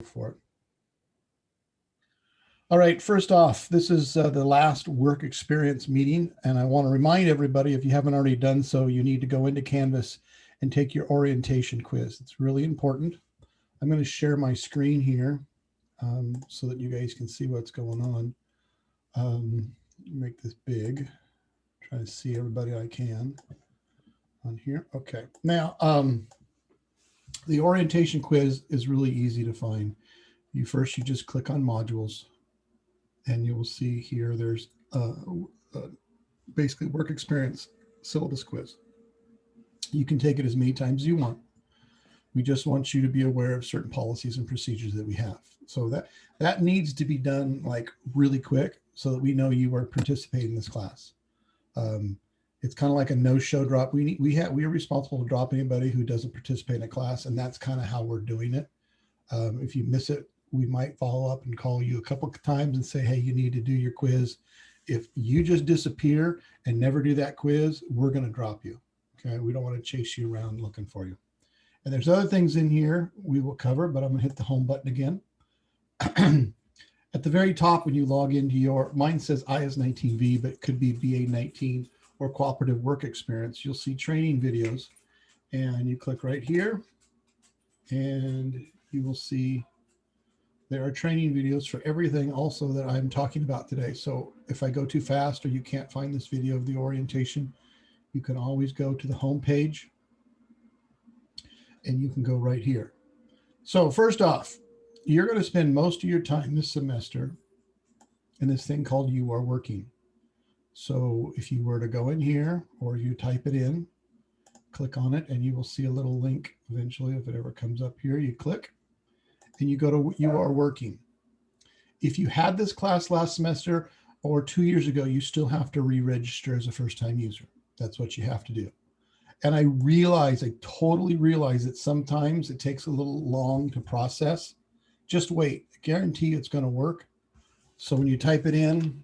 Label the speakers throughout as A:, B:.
A: For it. All right, first off, this is the last work experience meeting, and I want to remind everybody, if you haven't already done so, you need to go into Canvas and take your orientation quiz. It's really important. I'm going to share my screen here so that you guys can see what's going on. Make this big. Try to see everybody I can on here. Okay, now the orientation quiz is really easy to find. You just click on modules, and you will see here there's basically work experience syllabus quiz. You can take it as many times as you want. We just want you to be aware of certain policies and procedures that we have. So that needs to be done like really quick so that we know you are participating in this class. It's kind of like a no-show drop. We are responsible to drop anybody who doesn't participate in a class, and that's kind of how we're doing it. If you miss it, we might follow up and call you a couple of times and say, hey, you need to do your quiz. If you just disappear and never do that quiz, we're going to drop you. Okay, we don't want to chase you around looking for you. And there's other things in here we will cover, but I'm going to hit the home button again. At the very top, when you log into mine says IS19V, but it could be BA19 or Cooperative Work Experience. You'll see training videos, and you click right here, and you will see there are training videos for everything also that I'm talking about today. So if I go too fast or you can't find this video of the orientation, you can always go to the home page and you can go right here. So first off, you're going to spend most of your time this semester in this thing called You Are Working. So if you were to go in here or you type it in, click on it, and you will see a little link eventually. If it ever comes up here, you click and you go to You Are Working. If you had this class last semester or 2 years ago, you still have to re-register as a first-time user. That's what you have to do. And I totally realize that sometimes it takes a little long to process. Just wait, I guarantee it's going to work. So when you type it in,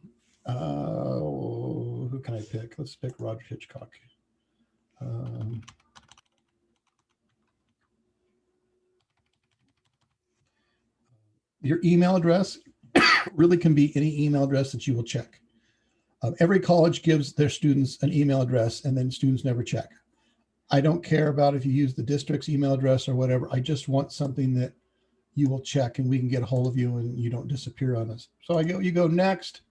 A: who can I pick? Let's pick Roger Hitchcock. Your email address really can be any email address that you will check. Every college gives their students an email address, and then students never check. I don't care about if you use the district's email address or whatever. I just want something that you will check and we can get a hold of you and you don't disappear on us. So you go next.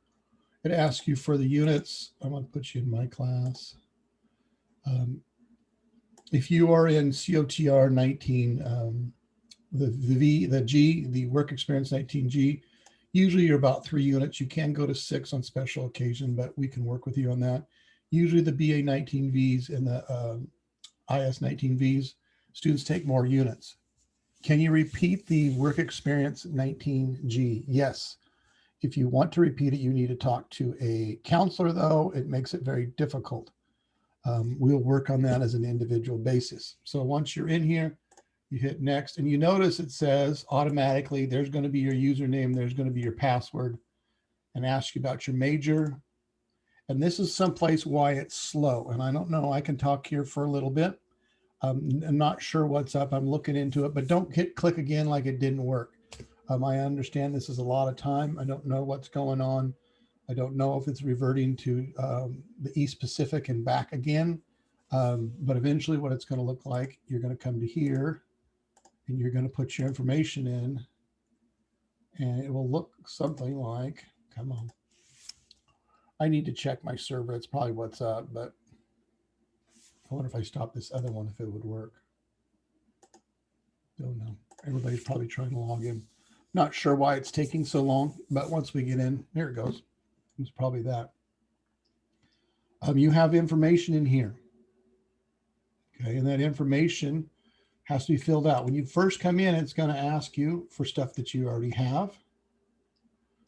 A: It asks you for the units. I'm going to put you in my class. If you are in COTR 19, the work experience 19G, usually you're about 3 units. You can go to 6 on special occasion, but we can work with you on that. Usually the BA 19Vs and the IS 19Vs, students take more units. Can you repeat the work experience 19G? Yes. If you want to repeat it, you need to talk to a counselor, though. It makes it very difficult. We'll work on that as an individual basis. So once you're in here, you hit next, and you notice it says automatically there's going to be your username, there's going to be your password, and ask you about your major. And this is someplace why it's slow. And I don't know, I can talk here for a little bit. I'm not sure what's up. I'm looking into it, but don't click again like it didn't work. I understand this is a lot of time. I don't know what's going on. I don't know if it's reverting to the East Pacific and back again. But eventually what it's going to look like, you're going to come to here and you're going to put your information in, and it will look something like, come on. I need to check my server. It's probably what's up, but I wonder if I stop this other one, if it would work. Don't know. Everybody's probably trying to log in. Not sure why it's taking so long, but once we get in, here it goes. It's probably that. You have information in here. Okay, and that information has to be filled out. When you first come in, it's going to ask you for stuff that you already have.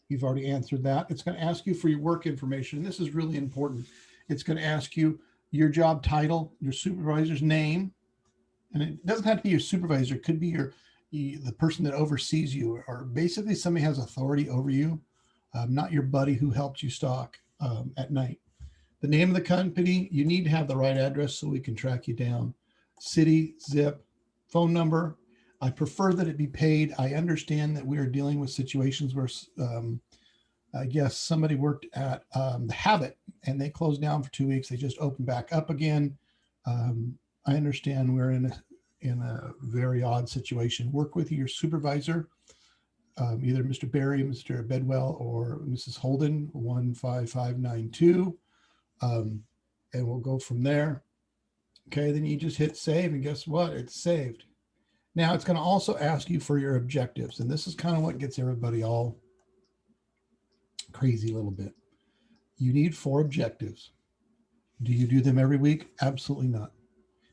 A: You've already answered that. It's going to ask you for your work information. And this is really important. It's going to ask you your job title, your supervisor's name. And it doesn't have to be your supervisor. It could be the person that oversees you, or basically somebody has authority over you, not your buddy who helped you stock at night. The name of the company, you need to have the right address so we can track you down. City, zip, phone number. I prefer that it be paid. I understand that we are dealing with situations where I guess somebody worked at the Habit and they closed down for 2 weeks. They just opened back up again. I understand we're in a very odd situation. Work with your supervisor, either Mr. Barry, Mr. Bedwell, or Mrs. Holden, 15592. And we'll go from there. Okay, then you just hit save, and guess what? It's saved. Now it's going to also ask you for your objectives, and this is kind of what gets everybody all crazy a little bit. You need 4 objectives. Do you do them every week? Absolutely not.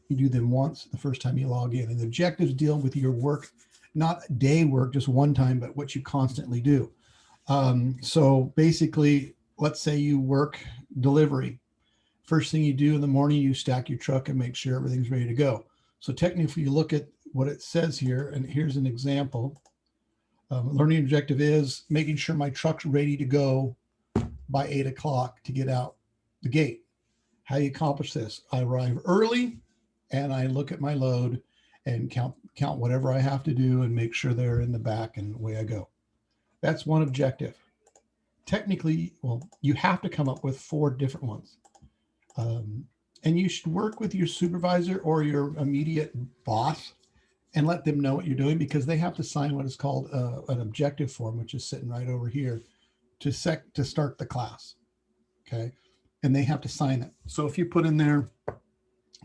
A: You do them once the first time you log in, and the objectives deal with your work, not day work, just one time, but what you constantly do. So basically, let's say you work delivery. First thing you do in the morning, you stack your truck and make sure everything's ready to go. So technically, if you look at what it says here, and here's an example. Learning objective is making sure my truck's ready to go by 8 o'clock to get out the gate. How do you accomplish this? I arrive early and I look at my load and count whatever I have to do and make sure they're in the back, and away I go. That's one objective. Technically, well, you have to come up with 4 different ones. And you should work with your supervisor or your immediate boss and let them know what you're doing, because they have to sign what is called an objective form, which is sitting right over here to start the class. Okay. And they have to sign it. So if you put in there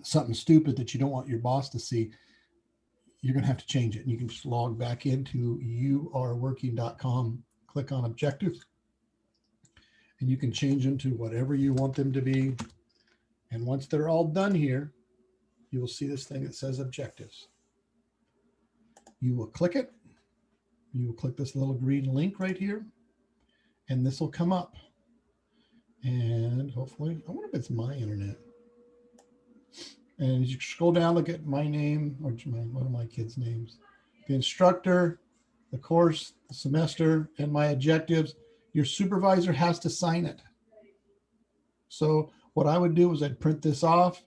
A: something stupid that you don't want your boss to see, you're going to have to change it. And you can just log back into youareworking.com, click on objectives, and you can change them to whatever you want them to be. And once they're all done here, you will see this thing that says objectives. You will click it. You will click this little green link right here, and this will come up. And hopefully, I wonder if it's my internet. And as you scroll down, look at my name, or one of my kids' names, the instructor, the course, the semester, and my objectives. Your supervisor has to sign it. So what I would do is I'd print this off,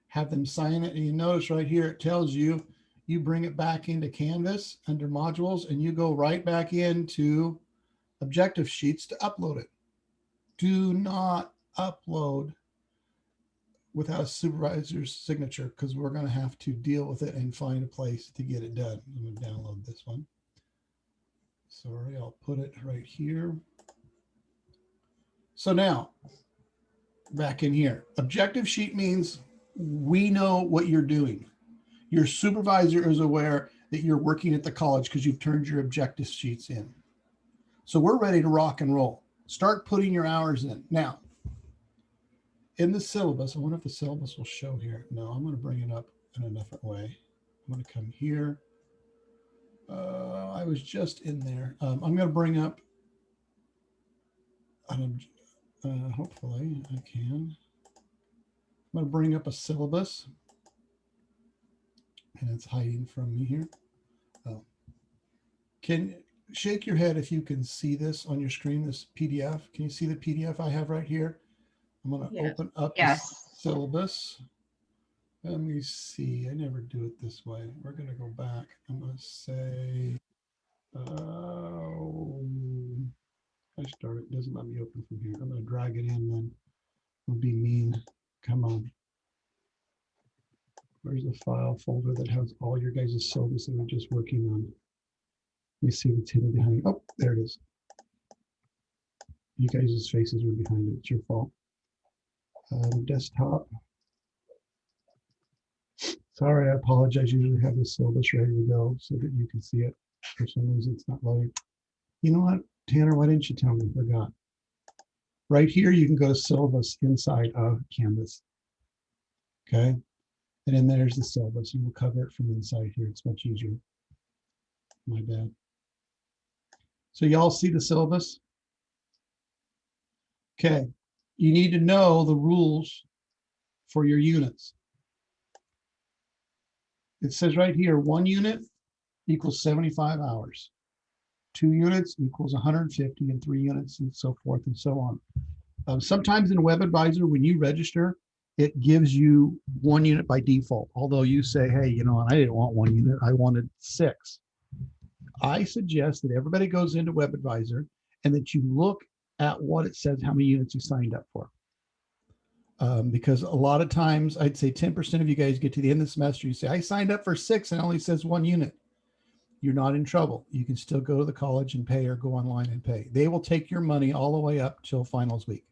A: have them sign it, and you notice right here it tells you, you bring it back into Canvas under modules, and you go right back into objective sheets to upload it. Do not upload without a supervisor's signature, because we're going to have to deal with it and find a place to get it done. I'm going to download this one. Sorry, I'll put it right here. So now, back in here, objective sheet means we know what you're doing. Your supervisor is aware that you're working at the college because you've turned your objective sheets in. So we're ready to rock and roll. Start putting your hours in. Now, in the syllabus, I wonder if the syllabus will show here. No, I'm going to bring it up in a different way. I'm going to come here. I was just in there. I'm going to bring up, hopefully I can. I'm going to bring up a syllabus. And it's hiding from me here. Oh. Can shake your head if you can see this on your screen, this PDF. Can you see the PDF I have right here? I'm going to open up the syllabus. Let me see. I never do it this way. We're going to go back. I'm going to say, I start it. Doesn't let me open from here. I'm going to drag it in then. I'll be mean. Come on. Where's the file folder that has all your guys' syllabus that we're just working on? Let me see what's hidden behind. Oh, there it is. You guys' faces were behind it. It's your fault. Desktop. Sorry, I apologize. Usually have the syllabus ready to go so that you can see it. For some reason, it's not loading. You know what, Tanner? Why didn't you tell me? I forgot. Right here, you can go to syllabus inside of Canvas. Okay. And then there's the syllabus, and we'll cover it from inside here. It's much easier. My bad. So y'all see the syllabus? Okay. You need to know the rules for your units. It says right here, 1 unit equals 75 hours. 2 units equals 150, and 3 units, and so forth and so on. Sometimes in WebAdvisor, when you register, it gives you 1 unit by default. Although you say, hey, you know, I didn't want 1 unit, I wanted 6. I suggest that everybody goes into WebAdvisor and that you look at what it says, how many units you signed up for. Because a lot of times, I'd say 10% of you guys get to the end of the semester, you say, I signed up for 6 and it only says 1 unit. You're not in trouble. You can still go to the college and pay or go online and pay. They will take your money all the way up till finals week.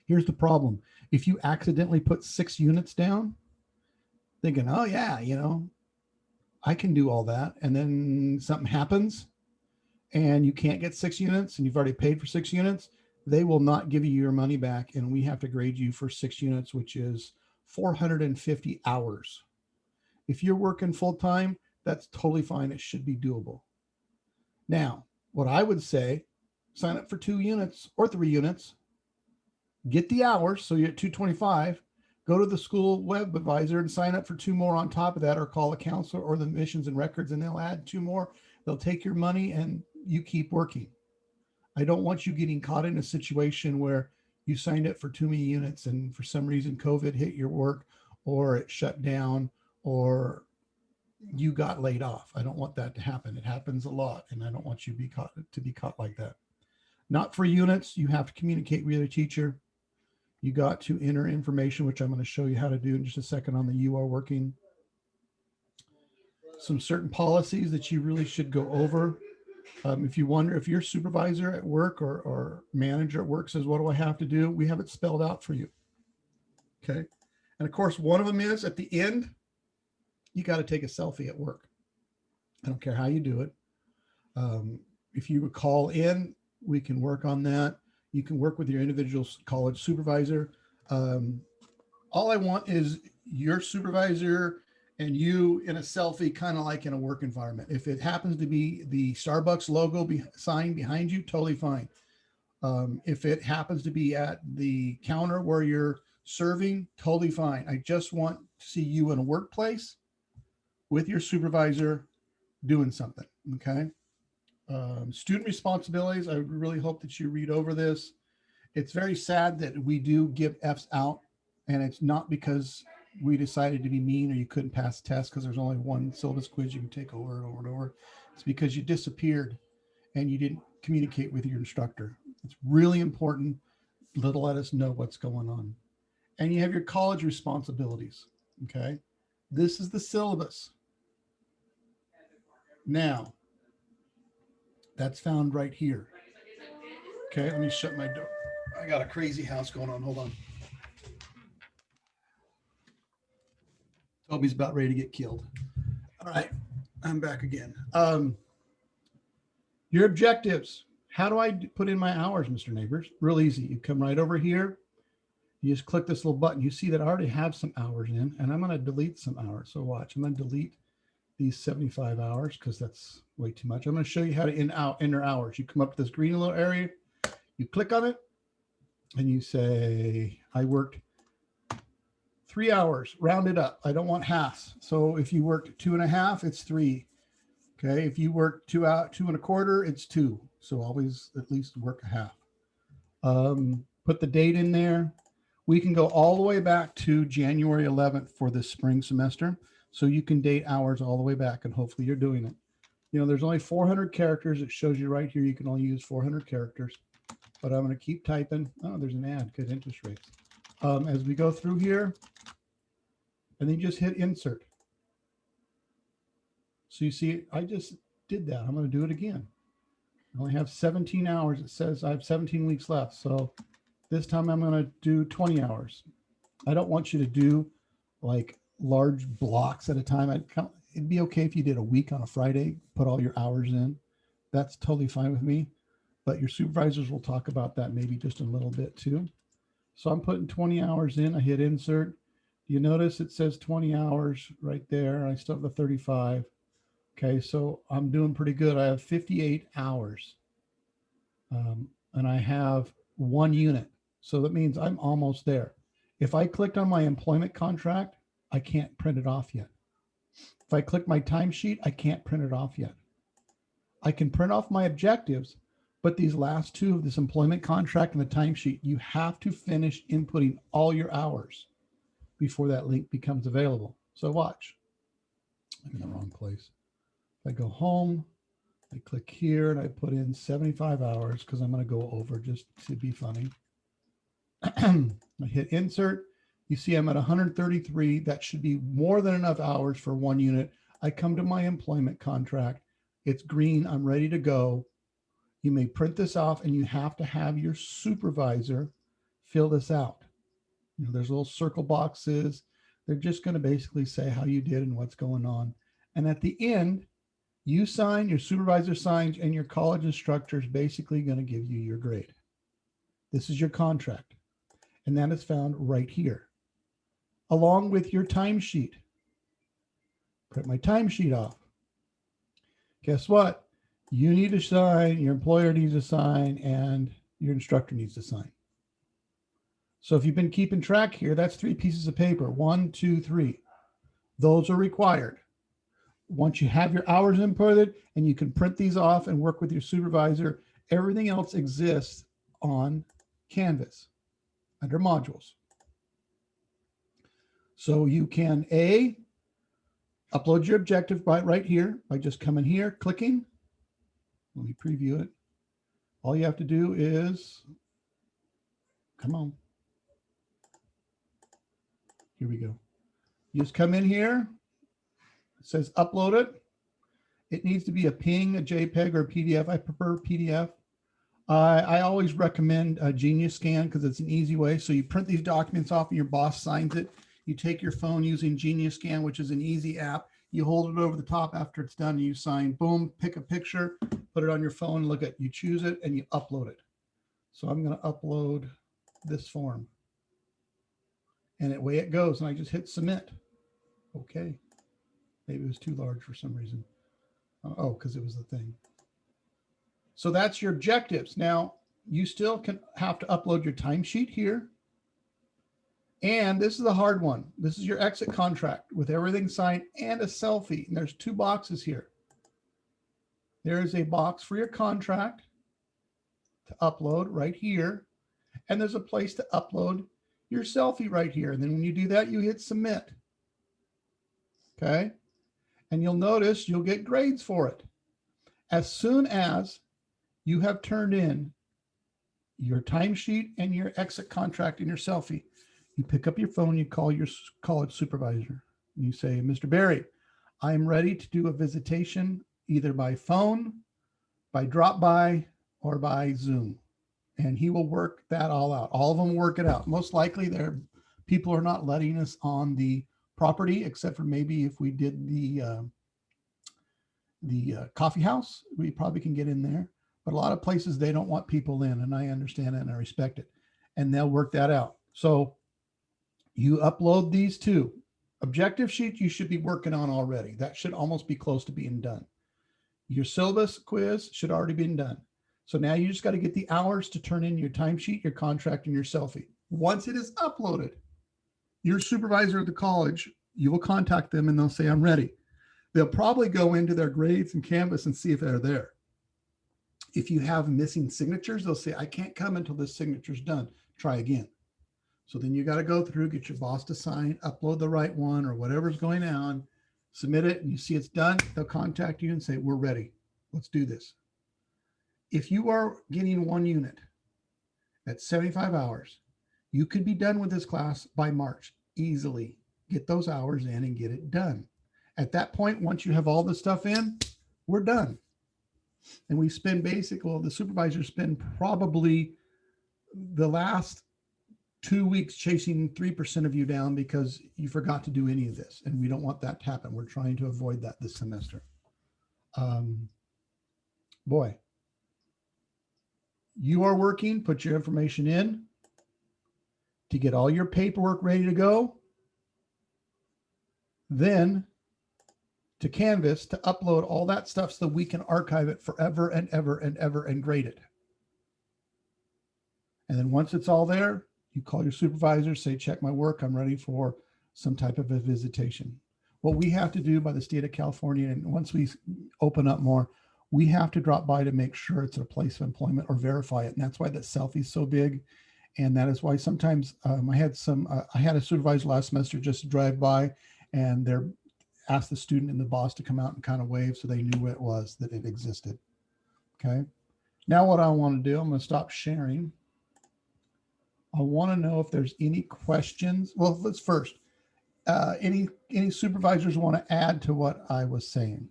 A: Here's the problem. If you accidentally put 6 units down, thinking, oh yeah, you know, I can do all that. And then something happens and you can't get 6 units and you've already paid for 6 units, they will not give you your money back. And we have to grade you for 6 units, which is 450 hours. If you're working full time, that's totally fine. It should be doable. Now, what I would say, sign up for 2 units or 3 units, get the hours. So you're at 225, go to the school web advisor and sign up for 2 more on top of that, or call a counselor or the admissions and records and they'll add 2 more. They'll take your money and you keep working. I don't want you getting caught in a situation where you signed up for too many units and for some reason COVID hit your work or it shut down or you got laid off. I don't want that to happen. It happens a lot and I don't want you to be caught like that. Not for units. You have to communicate with your teacher. You got to enter information, which I'm going to show you how to do in just a second on the You Are Working. Some certain policies that you really should go over. If you wonder if your supervisor at work or manager at work says, what do I have to do? We have it spelled out for you. Okay. And of course, one of them is at the end, you got to take a selfie at work. I don't care how you do it. If you would call in, we can work on that. You can work with your individual college supervisor. All I want is your supervisor and you in a selfie, kind of like in a work environment. If it happens to be the Starbucks logo sign behind you, totally fine. If it happens to be at the counter where you're serving, totally fine. I just want to see you in a workplace with your supervisor doing something, okay? Student responsibilities, I really hope that you read over this. It's very sad that we do give Fs out, and it's not because we decided to be mean or you couldn't pass the test because there's only one syllabus quiz you can take over and over and over. It's because you disappeared and you didn't communicate with your instructor. It's really important to let us know what's going on. And you have your college responsibilities, okay? This is the syllabus. Now, that's found right here. Okay, let me shut my door. I got a crazy house going on. Hold on. Toby's about ready to get killed. All right, I'm back again. Your objectives. How do I put in my hours, Mr. Neighbors? Real easy. You come right over here. You just click this little button. You see that I already have some hours in, and I'm going to delete some hours. So watch. I'm going to delete these 75 hours because that's way too much. I'm going to show you how to enter hours. You come up to this green little area. You click on it, and you say, I worked 3 hours, round it up. I don't want halves. So if you worked 2.5, it's 3. Okay. If you work 2 2.25, it's 2. So always at least work a half. Put the date in there. We can go all the way back to January 11th for this spring semester. So you can date hours all the way back and hopefully you're doing it. You know, there's only 400 characters. It shows you right here. You can only use 400 characters, but I'm going to keep typing. Oh, there's an ad, good interest rates. As we go through here, and then just hit insert. So you see, I just did that. I'm going to do it again. I only have 17 hours. It says I have 17 weeks left. So this time I'm going to do 20 hours. I don't want you to do like large blocks at a time. It'd be okay if you did a week on a Friday, put all your hours in. That's totally fine with me. But your supervisors will talk about that maybe just a little bit too. So I'm putting 20 hours in. I hit insert. You notice it says 20 hours right there. I still have the 35. Okay, so I'm doing pretty good. I have 58 hours and I have 1 unit. So that means I'm almost there. If I clicked on my employment contract, I can't print it off yet. If I click my timesheet, I can't print it off yet. I can print off my objectives, But these last two of this employment contract and the timesheet, you have to finish inputting all your hours before that link becomes available. So watch. I'm in the wrong place. If I go home, I click here and I put in 75 hours because I'm going to go over just to be funny. I hit insert. You see I'm at 133. That should be more than enough hours for one unit. I come to my employment contract. It's green. I'm ready to go. You may print this off and you have to have your supervisor fill this out. You know, there's little circle boxes. They're just going to basically say how you did and what's going on. And at the end, you sign, your supervisor signs, and your college instructor is basically going to give you your grade. This is your contract. And that is found right here, along with your timesheet. Print my timesheet off. Guess what? You need to sign, your employer needs to sign, and your instructor needs to sign. So if you've been keeping track here, that's 3 pieces of paper. 1, 2, 3. Those are required. Once you have your hours inputted and you can print these off and work with your supervisor, everything else exists on Canvas under modules. So you can upload your objective right here by just coming here, clicking. Let me preview it. All you have to do is, come on. Here we go. You just come in here. It says upload it. It needs to be a PNG, a JPEG, or a PDF. I prefer PDF. I always recommend a Genius Scan because it's an easy way. So you print these documents off and your boss signs it. You take your phone using Genius Scan, which is an easy app. You hold it over the top after it's done and you sign, boom, pick a picture, put it on your phone, look at, you choose it and you upload it. So I'm going to upload this form. And away it goes. And I just hit submit. Okay. Maybe it was too large for some reason. Oh, because it was the thing. So that's your objectives. Now, you still can have to upload your timesheet here. And this is the hard one. This is your exit contract with everything signed and a selfie. And there's 2 boxes here. There is a box for your contract to upload right here. And there's a place to upload your selfie right here. And then when you do that, you hit submit. Okay. And you'll notice you'll get grades for it. As soon as you have turned in your timesheet and your exit contract and your selfie, you pick up your phone, you call your college supervisor, and you say, Mr. Berry, I'm ready to do a visitation either by phone, by drop by, or by Zoom. And he will work that all out. All of them work it out. Most likely people are not letting us on the property, except for maybe if we did the coffee house, we probably can get in there. But a lot of places, they don't want people in, and I understand it and I respect it. And they'll work that out. So you upload these 2. Objective sheets you should be working on already. That should almost be close to being done. Your syllabus quiz should already been done. So now you just got to get the hours to turn in your timesheet, your contract, and your selfie. Once it is uploaded, your supervisor at the college, you will contact them and they'll say, I'm ready. They'll probably go into their grades and Canvas and see if they're there. If you have missing signatures, they'll say, I can't come until this signature's done. Try again. So then you got to go through, get your boss to sign, upload the right one or whatever's going on, submit it, and you see it's done. They'll contact you and say, we're ready. Let's do this. If you are getting 1 unit at 75 hours, you could be done with this class by March easily. Get those hours in and get it done. At that point, once you have all the stuff in, we're done. And we spend the supervisors spend probably the last 2 weeks chasing 3% of you down because you forgot to do any of this. And we don't want that to happen. We're trying to avoid that this semester. Boy, you are working, put your information in to get all your paperwork ready to go. Then to Canvas to upload all that stuff so that we can archive it forever and ever and ever and grade it. And then once it's all there, you call your supervisor, say, check my work. I'm ready for some type of a visitation. What we have to do by the state of California, and once we open up more, we have to drop by to make sure it's a place of employment or verify it. And that's why that selfie is so big. And that is why sometimes I had a supervisor last semester just drive by and they're asked the student and the boss to come out and kind of wave so they knew what it was, that it existed. Okay. Now what I want to do, I'm going to stop sharing. I want to know if there's any questions. Well, let's first, any supervisors want to add to what I was saying?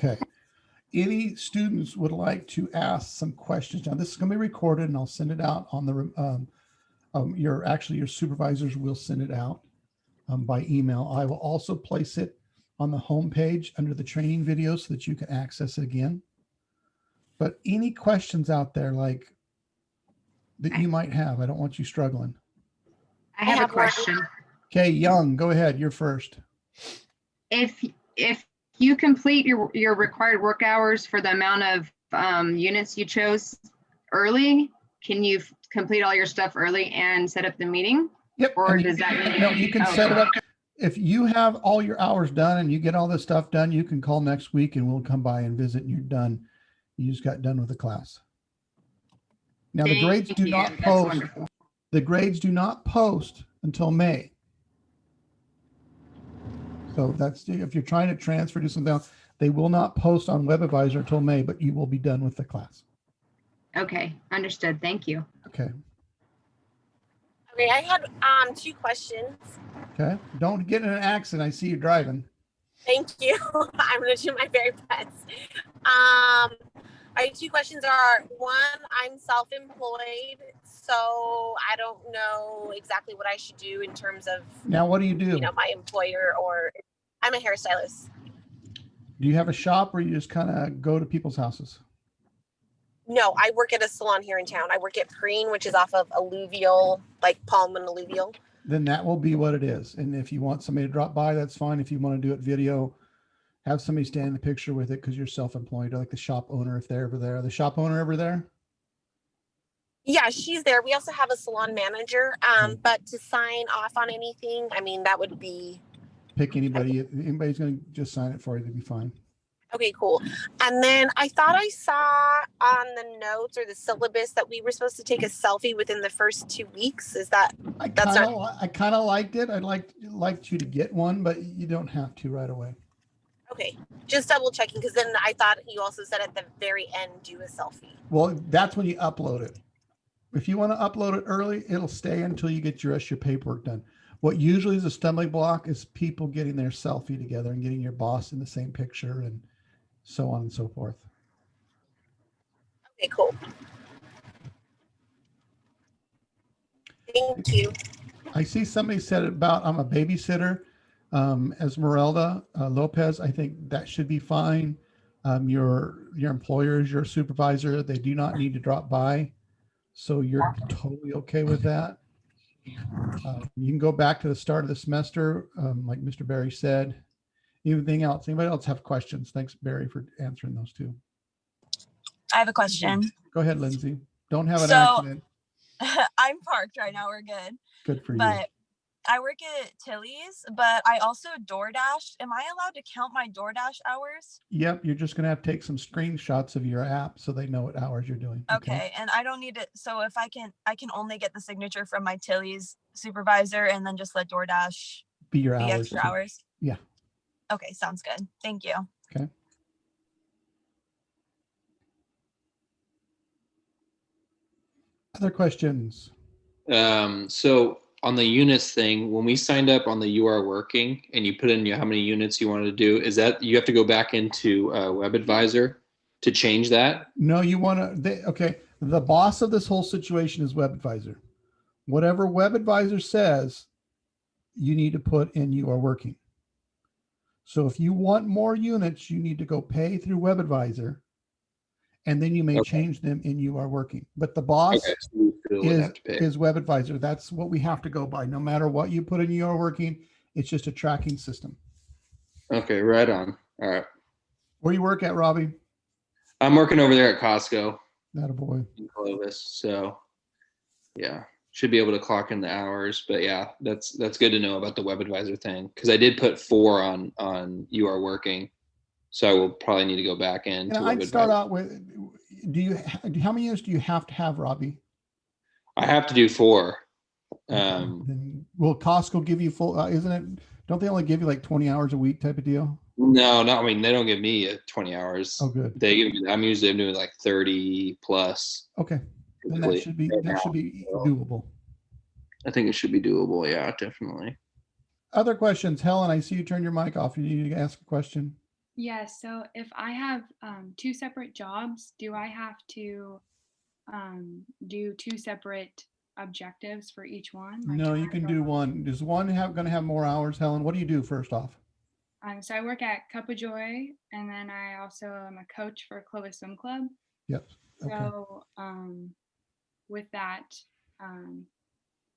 A: Okay. Any students would like to ask some questions? Now this is going to be recorded and I'll send it out on the, your supervisors will send it out by email. I will also place it on the home page under the training video so that you can access it again. But any questions out there like that you might have? I don't want you struggling.
B: I have a question.
A: Okay, Young, go ahead. You're first.
B: If you complete your required work hours for the amount of units you chose early, can you complete all your stuff early and set up the meeting?
A: Yep.
B: Or does that mean
A: no, you can set it up. If you have all your hours done and you get all this stuff done, you can call next week and we'll come by and visit and you're done. You just got done with the class. Now the grades do not post. The grades do not post until May. So that's, if you're trying to transfer, do something else, they will not post on WebAdvisor until May, but you will be done with the class.
B: Okay, understood. Thank you.
A: Okay.
C: Okay, I had 2 questions.
A: Okay. Don't get in an accident. I see you driving.
C: Thank you. I'm going to do my very best. My 2 questions are, one, I'm self-employed, so I don't know exactly what I should do in terms of,
A: now, what do you do?
C: You know, my employer, or I'm a hairstylist.
A: Do you have a shop or you just kind of go to people's houses?
C: No, I work at a salon here in town. I work at Preen, which is off of Alluvial, like Palm and Alluvial.
A: Then that will be what it is. And if you want somebody to drop by, that's fine. If you want to do it video, have somebody stand in the picture with it because you're self-employed, or like the shop owner, if they're ever there. The shop owner ever there?
C: Yeah, she's there. We also have a salon manager, but to sign off on anything, I mean, that would be...
A: Pick anybody. Anybody's going to just sign it for you, to be fine.
C: Okay, cool. And then I thought I saw on the notes or the syllabus that we were supposed to take a selfie within the first 2 weeks. Is that...
A: I kind of liked it. I'd liked you to get one, but you don't have to right away.
C: Okay, just double checking, because then I thought you also said at the very end, do a selfie.
A: Well, that's when you upload it. If you want to upload it early, it'll stay until you get your rest of your paperwork done. What usually is a stumbling block is people getting their selfie together and getting your boss in the same picture and so on and so forth.
C: Okay, cool. Thank you.
A: I see somebody said about I'm a babysitter. Esmeralda Lopez, I think that should be fine. Your employer is your supervisor. They do not need to drop by. So you're totally okay with that. You can go back to the start of the semester, like Mr. Barry said. Anything else? Anybody else have questions? Thanks, Barry, for answering those 2.
D: I have a question.
A: Go ahead, Lindsay. Don't have an accident.
D: I'm parked right now. We're good.
A: Good for you.
D: But I work at Tilly's, but I also DoorDash. Am I allowed to count my DoorDash hours?
A: Yep. You're just going to have to take some screenshots of your app so they know what hours you're doing.
D: Okay. And I don't need it. So if I can only get the signature from my Tilly's supervisor and then just let DoorDash
A: be your
D: be
A: hours.
D: Extra hours.
A: Yeah.
D: Okay. Sounds good. Thank you.
A: Okay. Other questions?
E: So on the units thing, when we signed up on the You Are Working and you put in how many units you wanted to do, is that you have to go back into WebAdvisor to change that?
A: No, you want to, okay. The boss of this whole situation is WebAdvisor. Whatever WebAdvisor says, you need to put in You Are Working. So if you want more units, you need to go pay through WebAdvisor, and then you may change them in You Are Working. But the boss is WebAdvisor. That's what we have to go by. No matter what you put in You Are Working, it's just a tracking system.
E: Okay, right on. All right.
A: Where you work at, Robbie?
E: I'm working over there at Costco.
A: That a boy.
E: In Clovis. So, yeah. should be able to clock in the hours. But yeah, that's good to know about the web advisor thing, because I did put 4 on You Are Working, so I will probably need to go back in
A: And
E: to
A: I'd
E: web
A: start
E: advisor.
A: out with, how many units do you have to have, Robbie?
E: I have to do 4.
A: Okay. Then will Costco give you full, isn't it, don't they only give you like 20 hours a week type of deal?
E: No, I mean, they don't give me 20 hours.
A: Oh, good.
E: They give me, I'm usually doing like 30 plus.
A: Okay. Then
E: typically.
A: that should be doable.
E: I think it should be doable. Yeah, definitely.
A: Other questions? Helen, I see you turned your mic off. You need to ask a question.
F: Yeah, so if I have 2 separate jobs, do I have to do 2 separate objectives for each one? Like,
A: No,
F: do I
A: you can
F: go
A: do
F: on-
A: one. Is one going to have more hours, Helen? What do you do first off?
F: So I work at Cup of Joy, and then I also am a coach for Clovis Swim Club.
A: Yep. Okay.
F: So with that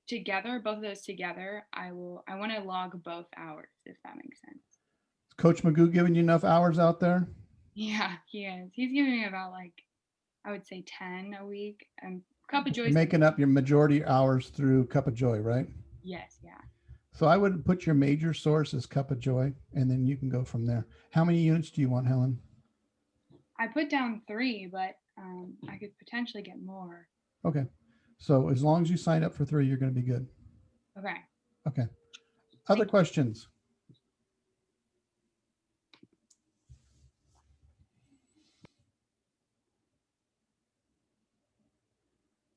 F: together, both of those together, I want to log both hours, if that makes sense.
A: Is Coach Magoo giving you enough hours out there?
F: Yeah, he is. He's giving me about, like, I would say 10 a week. And Cup of Joy.
A: You're making up your majority hours through Cup of Joy, right?
F: Yes, yeah.
A: So I would put your major source as Cup of Joy, and then you can go from there. How many units do you want, Helen?
F: I put down 3, but I could potentially get more.
A: Okay. So as long as you sign up for 3, you're going to be good.
F: Okay.
A: Okay. Other questions?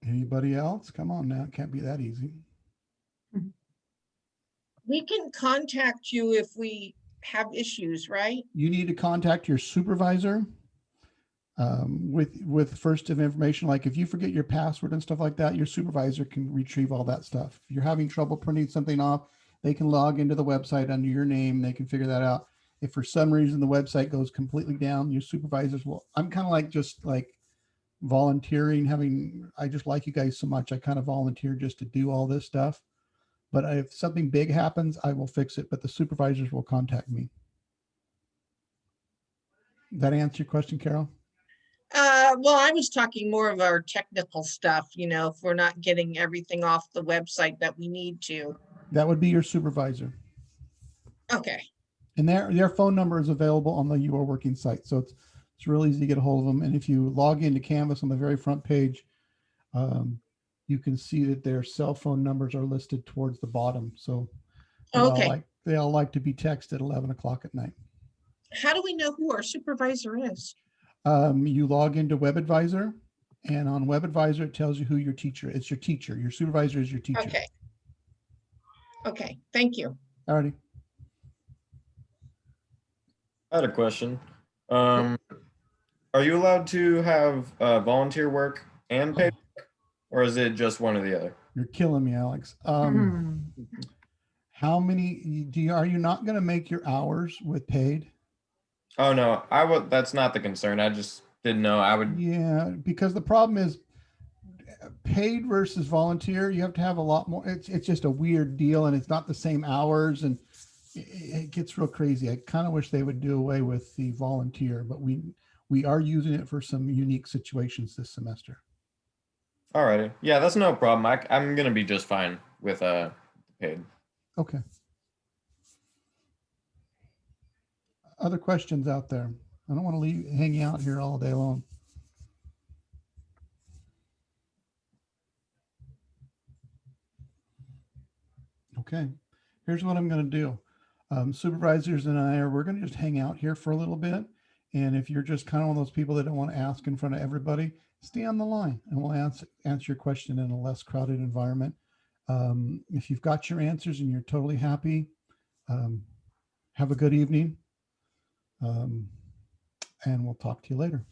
A: Anybody else? Come on now. It can't be that easy.
G: We can contact you if we have issues, right?
A: You need to contact your supervisor with first of information. Like if you forget your password and stuff like that, your supervisor can retrieve all that stuff. If you're having trouble printing something off, they can log into the website under your name. They can figure that out. If for some reason the website goes completely down, your supervisors will. I'm kind of like just like volunteering. I just like you guys so much. I kind of volunteer just to do all this stuff. But if something big happens, I will fix it. But the supervisors will contact me. That answer your question, Carol?
G: Well, I was talking more of our technical stuff, if we're not getting everything off the website that we need to.
A: That would be your supervisor.
G: Okay.
A: And their phone number is available on the You Are Working site. So it's really easy to get a hold of them. And if you log into Canvas on the very front page, you can see that their cell phone numbers are listed towards the bottom. So they all like to be texted at 11 o'clock at night.
G: How do we know who our supervisor is?
A: You log into Web Advisor, and on Web Advisor, it tells you who your teacher is. It's your teacher. Your supervisor is your teacher.
G: Okay. Okay, thank you.
A: Alrighty.
H: I had a question. Are you allowed to have volunteer work and paid work, or is it just one or the other?
A: You're killing me, Alex. How many are you not going to make your hours with paid?
H: Oh no, that's not the concern. I just didn't know.
A: Yeah, because the problem is paid versus volunteer. You have to have a lot more. It's just a weird deal, and it's not the same hours, and it gets real crazy. I kind of wish they would do away with the volunteer, but we are using it for some unique situations this semester.
H: Alrighty. Yeah, that's no problem. I'm gonna be just fine with paid.
A: Okay. Other questions out there? I don't want to leave hanging out here all day long. Okay, here's what I'm going to do. Supervisors and we're going to just hang out here for a little bit. And if you're just kind of one of those people that don't want to ask in front of everybody, stay on the line and we'll answer your question in a less crowded environment. If you've got your answers and you're totally happy, have a good evening. And we'll talk to you later.